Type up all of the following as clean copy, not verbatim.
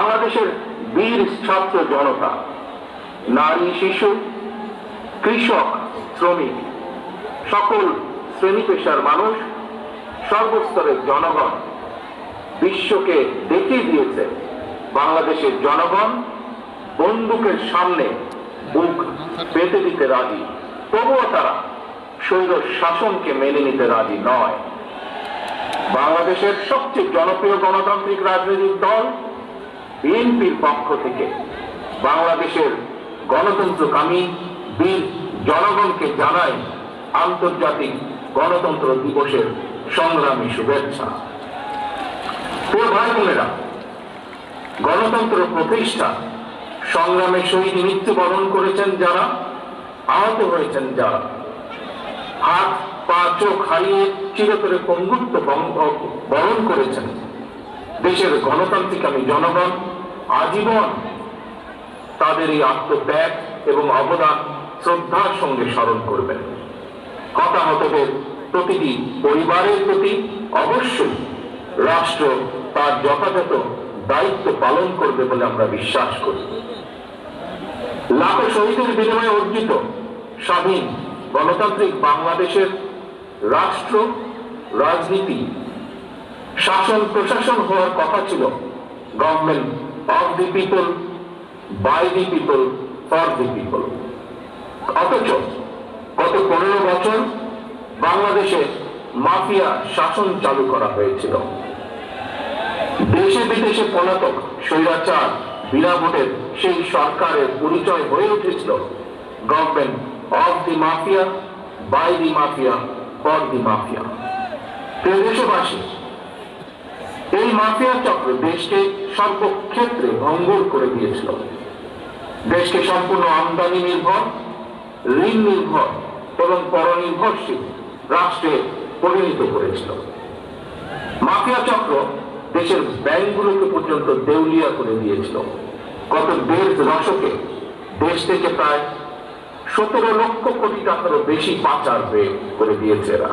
বাংলাদেশের বীর ছাত্র জনতা, নারী, শিশু, কৃষক, শ্রমিক, সকল শ্রেণী পেশার মানুষ, সর্বস্তরের জনগণ বিশ্বকে দেখিয়ে দিয়েছে বাংলাদেশের জনগণ বন্দুকের সামনে বুক পেতে দিতে রাজি, তবুও তারা স্বৈর শাসনকে মেনে নিতে রাজি নয়। বাংলাদেশের সবচেয়ে জনপ্রিয় গণতান্ত্রিক রাজনৈতিক দল বিএনপির পক্ষ থেকে বাংলাদেশের গণতন্ত্রকামী বীর জনগণকে জানায় আন্তর্জাতিক গণতন্ত্র দিবসের সংগ্রামী শুভেচ্ছা। প্রিয় ভাই বোনেরা, গণতন্ত্র প্রতিষ্ঠা সংগ্রামে শহীদ মৃত্যুবরণ করেছেন যারা, আহত হয়েছেন যারা, হাত পা চোখ হারিয়ে চিরতরে পঙ্গুত্ব বরণ করেছেন দেশের গণতান্ত্রিকামী জনগণ আজীবন তাদের এই আত্মত্যাগ এবং অবদান শ্রদ্ধার সঙ্গে স্মরণ করবেন। হতাহতদের প্রতিটি পরিবারের প্রতি অবশ্যই রাষ্ট্র তার যথাযথ দায়িত্ব পালন করবে বলে আমরা বিশ্বাস করি। লাখো শহীদের বিনিময়ে অর্জিত স্বাধীন গণতান্ত্রিক বাংলাদেশের রাষ্ট্র, রাজনীতি, শাসন প্রশাসন হওয়ার কথা ছিল government of the people, by the people, for the people. অথচ গত 15 বছর বাংলাদেশে মাফিয়া শাসন চালু করা হয়েছিল। দেশে বিদেশে পলাতক স্বৈরাচার বিনা ভোটের সেই সরকারের পরিচয় হয়ে উঠেছিল government of the mafia, by the mafia, for the mafia. প্রিয় দেশবাসী, এই মাফিয়া চক্র দেশকে সর্বক্ষেত্রে ভঙ্গুর করে দিয়েছিল। দেশকে সম্পূর্ণ আমদানি নির্ভর, ঋণ নির্ভর এবং পরনির্ভরশীল রাষ্ট্রে পরিণত করেছিল। মাফিয়া চক্র দেশের ব্যাংকগুলোকে পর্যন্ত দেউলিয়া করে দিয়েছিল। গত 1.5 দশকে দেশ থেকে প্রায় 17 লক্ষ কোটি টাকারও বেশি পাচার করে দিয়েছে এরা।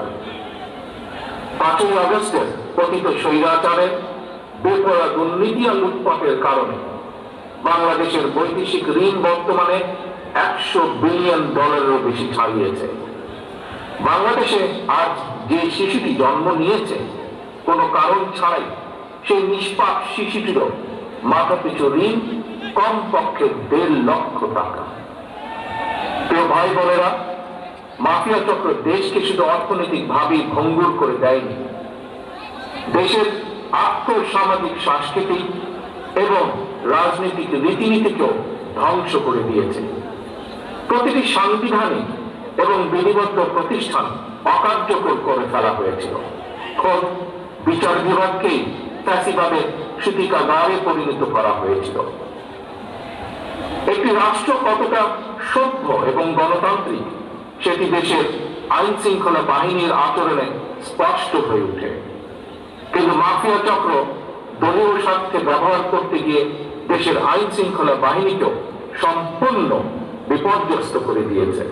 5ই আগস্টের পতিত স্বৈরাচারের বেপরোয়া দুর্নীতি আর লুটপাটের কারণে বাংলাদেশের বৈদেশিক ঋণ বর্তমানে $100 বিলিয়ন বেশি ছাড়িয়েছে। বাংলাদেশে আজ যে শিশুটি জন্ম নিয়েছে কোনো কারণ ছাড়াই, সেই নিষ্পাপ শিশুটিরও মাথাপিছু ঋণ কমপক্ষে 1.5 লক্ষ টাকা। প্রিয় ভাই বোনেরা, মাফিয়া চক্র দেশকে শুধু অর্থনৈতিক ভাবে ভঙ্গুর করে দেয়নি, দেশের আর্থসামাজিক, সাংস্কৃতিক এবং রাজনৈতিক রীতিনীতিকেও ধ্বংস করে দিয়েছে। প্রতিটি সাংবিধানিক এবং বিধিবদ্ধ প্রতিষ্ঠান অকার্যকর করে ফেলা হয়েছিল। খোদ বিচার বিভাগকেই ফ্যাসিবাদের সূতিকাগারে পরিণত করা হয়েছিল। একটি রাষ্ট্র কতটা সভ্য এবং গণতান্ত্রিক সেটি দেশের আইন শৃঙ্খলা বাহিনীর আচরণে স্পষ্ট হয়ে ওঠে। কিন্তু মাফিয়া চক্র দলীয় স্বার্থে ব্যবহার করতে গিয়ে দেশের আইন শৃঙ্খলা বাহিনীকেও সম্পূর্ণ বিপর্যস্ত করে দিয়েছে।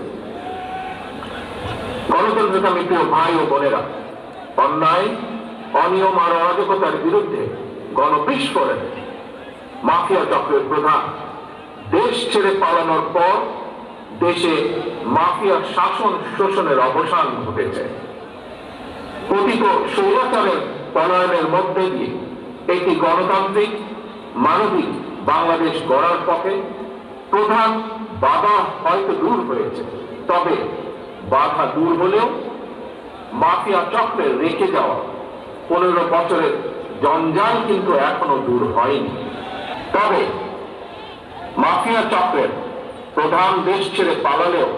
গণতন্ত্রকামী প্রিয় ভাই ও বোনেরা, অন্যায়, অনিয়ম আর অরাজকতার বিরুদ্ধে গণবিস্ফোরণে মাফিয়া চক্রের প্রধান দেশ ছেড়ে পালানোর পর দেশে মাফিয়া শাসন শোষণের অবসান ঘটেছে। পতিত স্বৈরাচারের পলায়নের মধ্যে দিয়ে একটি গণতান্ত্রিক, মানবিক বাংলাদেশ গড়ার পথে প্রধান বাধা হয়তো দূর হয়েছে, তবে বাধা দূর হলেও মাফিয়া চক্রের রেখে যাওয়া 15 বছরের জঞ্জাল কিন্তু এখনো দূর হয়নি। তবে মাফিয়া চক্রের প্রধান দেশ ছেড়ে পালালেও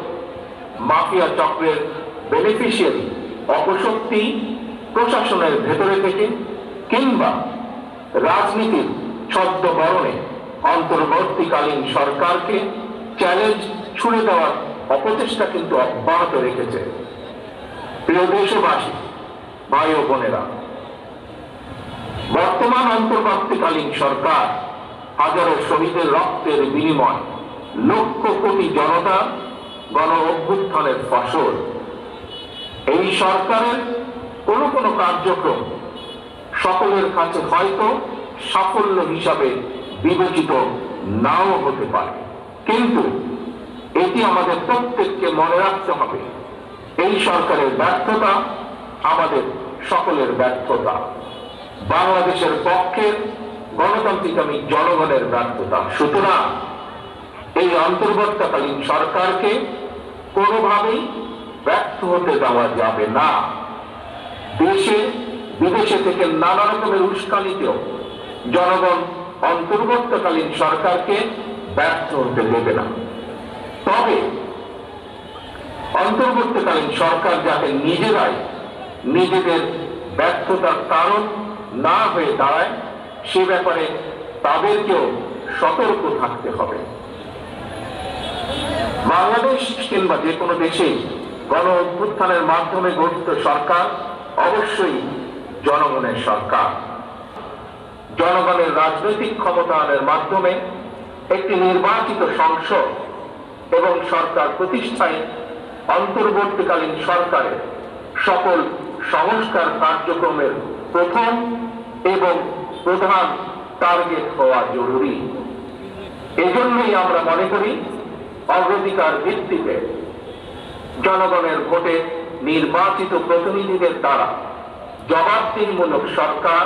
মাফিয়া চক্রের বেনিফিশিয়ারি অপশক্তি প্রশাসনের ভেতরে থেকে কিংবা রাজনীতির ছদ্মবরণে অন্তর্বর্তীকালীন সরকারকে চ্যালেঞ্জ ছুড়ে দেওয়ার অপচেষ্টা কিন্তু অব্যাহত রেখেছে। প্রিয় দেশবাসী, ভাই ও বোনেরা, বর্তমান অন্তর্বর্তীকালীন সরকার হাজারো শহীদের রক্তের বিনিময় লক্ষ কোটি জনতা গণ অভ্যুত্থানের ফসল। এই সরকারের কোনো কার্যক্রম সকলের কাছে হয়তো সাফল্য হিসাবে বিবেচিত নাও হতে পারে, কিন্তু এটি আমাদের প্রত্যেককে মনে রাখতে হবে, এই সরকারের ব্যর্থতা আমাদের সকলের ব্যর্থতা, বাংলাদেশের পক্ষের গণতান্ত্রিকামী জনগণের ব্যর্থতা। সুতরাং এই অন্তর্বর্তীকালীন সরকারকে কোনোভাবেই ব্যর্থ হতে দেওয়া যাবে না। দেশে বিদেশে থেকে নানা রকমের উস্কানিতেও জনগণ অন্তর্বর্তীকালীন সরকারকে ব্যর্থ হতে দেবে না। তবে অন্তর্বর্তীকালীন সরকার যাতে নিজেরাই নিজেদের ব্যর্থতার কারণ না হয়ে দাঁড়ায়, সে ব্যাপারে তাদেরকেও সতর্ক থাকতে হবে। বাংলাদেশ কিংবা যে কোনো দেশেই গণ অভ্যুত্থানের মাধ্যমে গঠিত সরকার অবশ্যই জনগণের সরকার। জনগণের রাজনৈতিক ক্ষমতায়নের মাধ্যমে একটি নির্বাচিত সংসদ এবং সরকার প্রতিষ্ঠায় অন্তর্বর্তীকালীন সরকারের সকল সংস্কার কার্যক্রমের প্রথম এবং প্রধান টার্গেট হওয়া জরুরি। এজন্যই আমরা মনে করি অগ্রাধিকার ভিত্তিতে জনগণের ভোটে নির্বাচিত প্রতিনিধিদের দ্বারা জবাবদিহিমূলক সরকার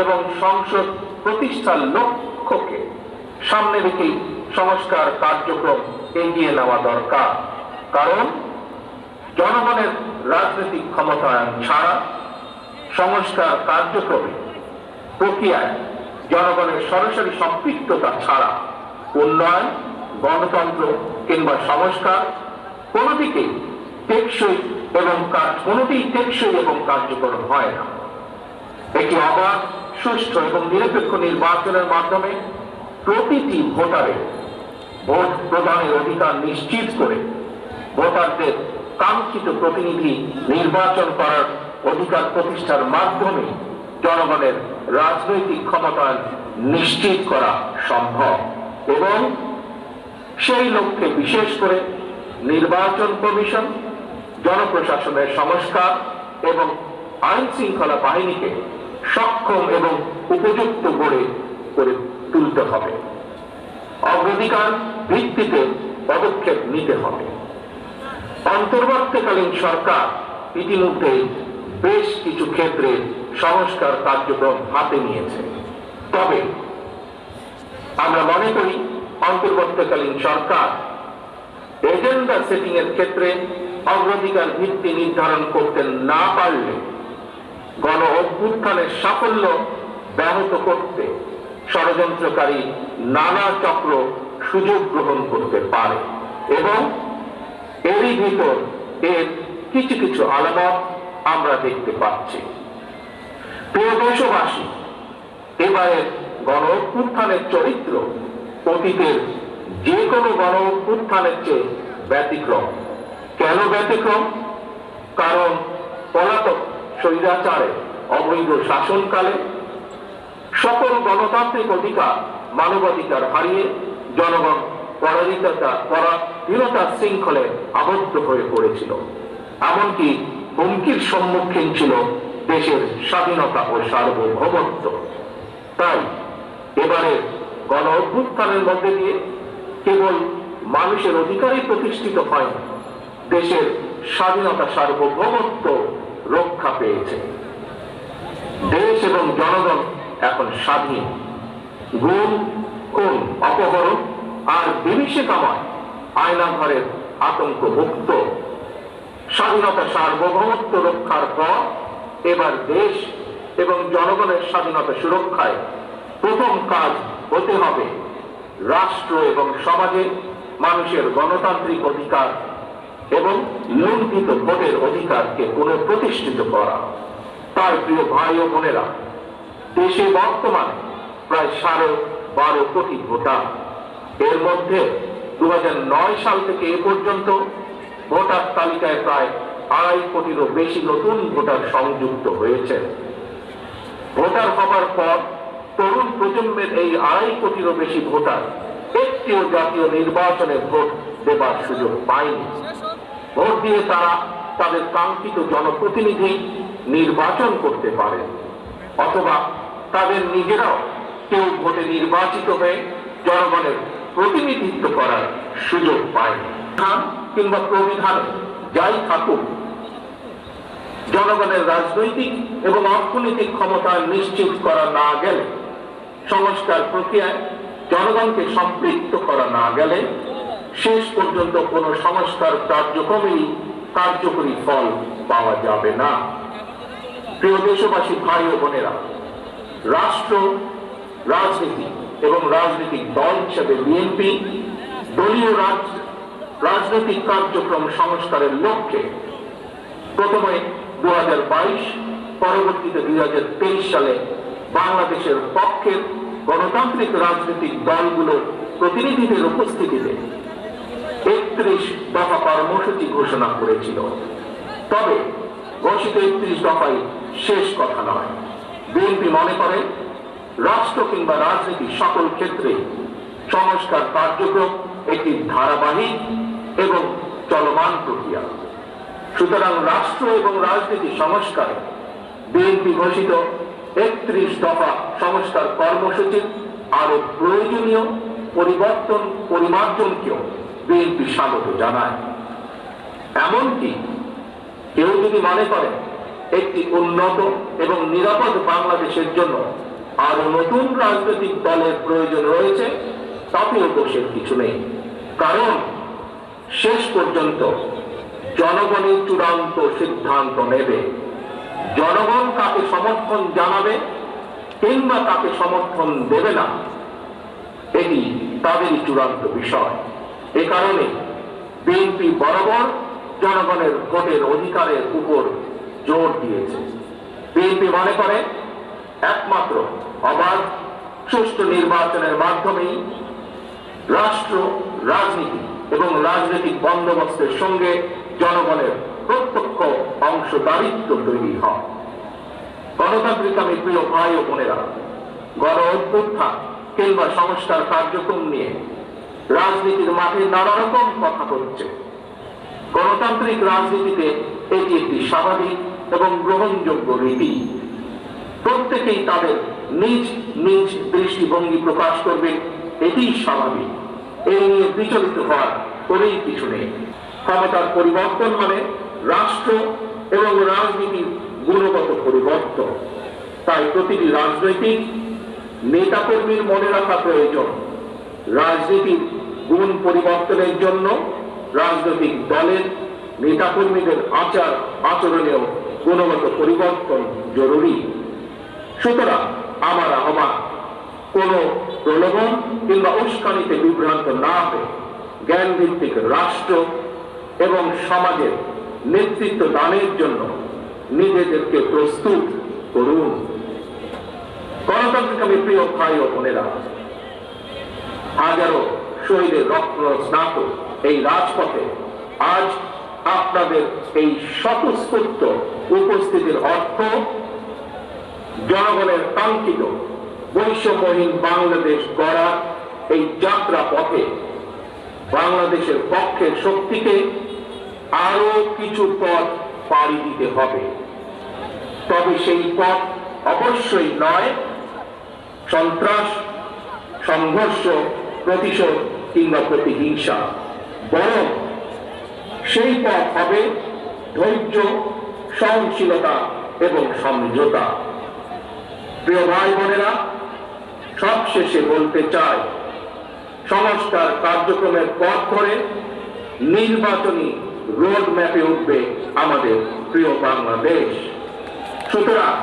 এবং সংসদ প্রতিষ্ঠার লক্ষ্যকে সামনে রেখেই সংস্কার কার্যক্রম এগিয়ে নেওয়া দরকার। কারণ জনগণের রাজনৈতিক ক্ষমতায়ন ছাড়া সংস্কার কার্যক্রমে প্রক্রিয়ায় জনগণের সরাসরি সম্পৃক্ততা ছাড়া উন্নয়ন, গণতন্ত্র কিংবা সংস্কার কোনোদিকেই টেকসই এবং কার্যকর হয় না। একটি অবাধ, সুষ্ঠু এবং নিরপেক্ষ নির্বাচনের মাধ্যমে প্রতিটি ভোটারের ভোট প্রদানের অধিকার নিশ্চিত করে ভোটারদের কাঙ্ক্ষিত প্রতিনিধি নির্বাচন করার অধিকার প্রতিষ্ঠার মাধ্যমে জনগণের রাজনৈতিক ক্ষমতায়ন নিশ্চিত করা সম্ভব। এবং সেই লক্ষ্যে বিশেষ করে নির্বাচন কমিশন, জনপ্রশাসনের সংস্কার এবং আইন শৃঙ্খলা বাহিনীকে সক্ষম এবং উপযুক্ত করে তুলতে হবে। অগ্রাধিকার ভিত্তিতে পদক্ষেপ নিতে হবে। অন্তর্বর্তীকালীন সরকার ইতিমধ্যে বেশ কিছু ক্ষেত্রে সংস্কার কার্যক্রম হাতে নিয়েছে। তবে আমরা মনে করি অন্তর্বর্তীকালীন সরকার এজেন্ডা সেটিং এর ক্ষেত্রে অগ্রাধিকার ভিত্তি নির্ধারণ করতে না পারলে গণ অভ্যুত্থানের সাফল্য ব্যাহত করতে ষড়যন্ত্রকারী নানা চক্র সুযোগ গ্রহণ করতে পারে এবং এরই ভিতর এর কিছু কিছু আলামত আমরা দেখতে পাচ্ছি। প্রিয় দেশবাসী, এবারের গণ অভ্যুত্থানের চরিত্র অতীতের যে কোনো গণ অভ্যুত্থানের চেয়ে ব্যতিক্রম। কেন ব্যতিক্রম? কারণ পলাতক স্বৈরাচারের অবৈধ শাসনকালে সকল গণতান্ত্রিক অধিকার, মানবাধিকার হারিয়ে জনগণ পরাধীনতার শৃঙ্খলে আবদ্ধ হয়ে পড়েছিল। এমনকি হুমকির সম্মুখীন ছিল দেশের স্বাধীনতা ও সার্বভৌমত্ব। তাই এবারে গণ অভ্যুত্থানের মধ্যে দিয়ে কেবল মানুষের অধিকারই প্রতিষ্ঠিত হয়নি, দেশের স্বাধীনতা, সার্বভৌমত্ব রক্ষা পেয়েছে। দেশ এবং জনগণ এখন স্বাধীন। গুম, খুন, অপহরণ আর বিভীষিকাময় আয়নাঘরের আতঙ্ক মুক্ত। স্বাধীনতা, সার্বভৌমত্ব রক্ষার পর এবার দেশ এবং জনগণের স্বাধীনতা সুরক্ষায় প্রথম কাজ হতে হবে রাষ্ট্র এবং সমাজে মানুষের গণতান্ত্রিক অধিকার এবং লুণ্ঠিত ভোটের অধিকারকে পুনঃপ্রতিষ্ঠিত করা। তার প্রিয় ভাই ও বোনেরা, দেশে বর্তমানে প্রায় 12.5 কোটি ভোটার। এর মধ্যে 2009 সাল থেকে এ পর্যন্ত ভোটার তালিকায় প্রায় 2.5 কোটিরও বেশি নতুন ভোটার সংযুক্ত হয়েছে। ভোটার হবার পর তরুণ প্রজন্মের এই 2.5 কোটিরও বেশি ভোটার একটিও জাতীয় নির্বাচনে ভোট দেবার সুযোগ পায়নি। ভোট দিয়ে তারা তাদের কাঙ্ক্ষিত জনপ্রতিনিধি নির্বাচন করতে পারে অথবা তাদের নিজেরাও কেউ ভোটে নির্বাচিত হয়ে জনগণের প্রতিনিধিত্ব করার সুযোগ পায় কিংবা প্রবিধান যাই থাকুক, জনগণের রাজনৈতিক এবং অর্থনৈতিক ক্ষমতা নিশ্চিত করা না গেলে, সংস্কার প্রক্রিয়ায় জনগণকে সম্পৃক্ত করা না গেলে শেষ পর্যন্ত কোনো সংস্কার কার্যক্রমেই কার্যকরী ফল পাওয়া যাবে না। প্রিয় দেশবাসী, ভাই ও বোনেরা, রাষ্ট্র, রাজনীতি এবং রাজনৈতিক দল হিসেবে বিএনপি দলীয় রাজনৈতিক কার্যক্রম সংস্কারের লক্ষ্যে প্রথমে 2022, পরবর্তীতে 2023 সালে বাংলাদেশের পক্ষের গণতান্ত্রিক রাজনৈতিক দলগুলোর প্রতিনিধিদের উপস্থিতিতে 31 দফা কর্মসূচি ঘোষণা করেছিল। তবে ঘোষিত 31 দফাই শেষ কথা নয়। বিএনপি মনে করে রাষ্ট্র কিংবা রাজনীতি সকল ক্ষেত্রে সংস্কার কার্যক্রম একটি ধারাবাহিক এবং চলমান প্রক্রিয়া। সুতরাং রাষ্ট্র এবং রাজনীতি সংস্কারে বিএনপি ঘোষিত 31 দফা সংস্কার কর্মসূচির আরো প্রয়োজনীয় পরিমার্জনকেও বিএনপি স্বাগত জানায়। এমনকি কেউ যদি মনে করে একটি উন্নত এবং নিরাপদ বাংলাদেশের জন্য আরো নতুন রাজনৈতিক দলের প্রয়োজন রয়েছে, তাতেও দোষের কিছু নেই। কারণ শেষ পর্যন্ত জনগণই চূড়ান্ত সিদ্ধান্ত নেবে। জনগণ কাকে সমর্থন জানাবে কিংবা কাকে সমর্থন দেবে না, এটি তাদেরই চূড়ান্ত বিষয়। এ কারণে বিএনপি বরাবর জনগণের ভোটের অধিকারের উপর জোর দিয়েছে। বিএনপি মনে করে একমাত্র অবাধ সুষ্ঠু নির্বাচনের মাধ্যমেই রাষ্ট্র, রাজনীতি এবং রাজনৈতিক বন্দোবস্তের সঙ্গে জনগণের প্রত্যক্ষ অংশদারিত্ব তৈরি হয়। গণতান্ত্রিক আমি প্রিয় ভাই ও বোনেরা, গণ অভ্যুত্থান কিংবা সংস্কার কার্যক্রম নিয়ে রাজনীতির মাঠে নানা রকম কথা হচ্ছে। গণতান্ত্রিক রাজনীতিতে এটি একটি স্বাভাবিক এবং গ্রহণযোগ্য রীতি। প্রত্যেকেই তাদের নিজ নিজ দৃষ্টিভঙ্গি প্রকাশ করবেন, এটি স্বাভাবিক। এই নিয়ে বিচলিত হওয়ার কোনোই কিছু নেই। ক্ষমতার পরিবর্তন মানে রাষ্ট্র এবং রাজনীতির গুণগত পরিবর্তন। তাই প্রতিটি রাজনৈতিক নেতাকর্মীর মনে রাখা প্রয়োজন, রাজনীতির গুণ পরিবর্তনের জন্য রাজনৈতিক দলের নেতাকর্মীদের আচরণেও গুণগত পরিবর্তন জরুরি। সুতরাং আমার আহ্বান, কোন প্রলোভন কিংবা উস্কানিতে বিভ্রান্ত না হয়ে জ্ঞান ভিত্তিক রাষ্ট্র এবং সমাজের নেতৃত্ব দানের জন্য নিজেদেরকে প্রস্তুত করুন। গণতান্ত্রিক আমি প্রিয় ভাই ও বোনেরা, হাজারো শহীদের রক্ত স্নাত এই রাজপথে আজ আপনাদের এই স্বতঃস্ফূর্ত উপস্থিতির অর্থ জনগণের কাঙ্ক্ষিত বৈষম্যহীন বাংলাদেশ গড়ার এই যাত্রা পথে বাংলাদেশের পক্ষের শক্তিকে আরো কিছু পথ পাড়ি দিতে হবে। তবে সেই পথ অবশ্যই নয় সন্ত্রাস, সংঘর্ষ, প্রতিশোধ কিংবা প্রতিহিংসা, বরং সেই পথ হবে ধৈর্য, সহনশীলতা এবং সমঝোতা। প্রিয় ভাই বোনেরা, সবশেষে বলতে চাই, সংস্কার কার্যক্রমের পথ ধরে নির্বাচনী রোড ম্যাপে উঠবে আমাদের প্রিয় বাংলাদেশ। সুতরাং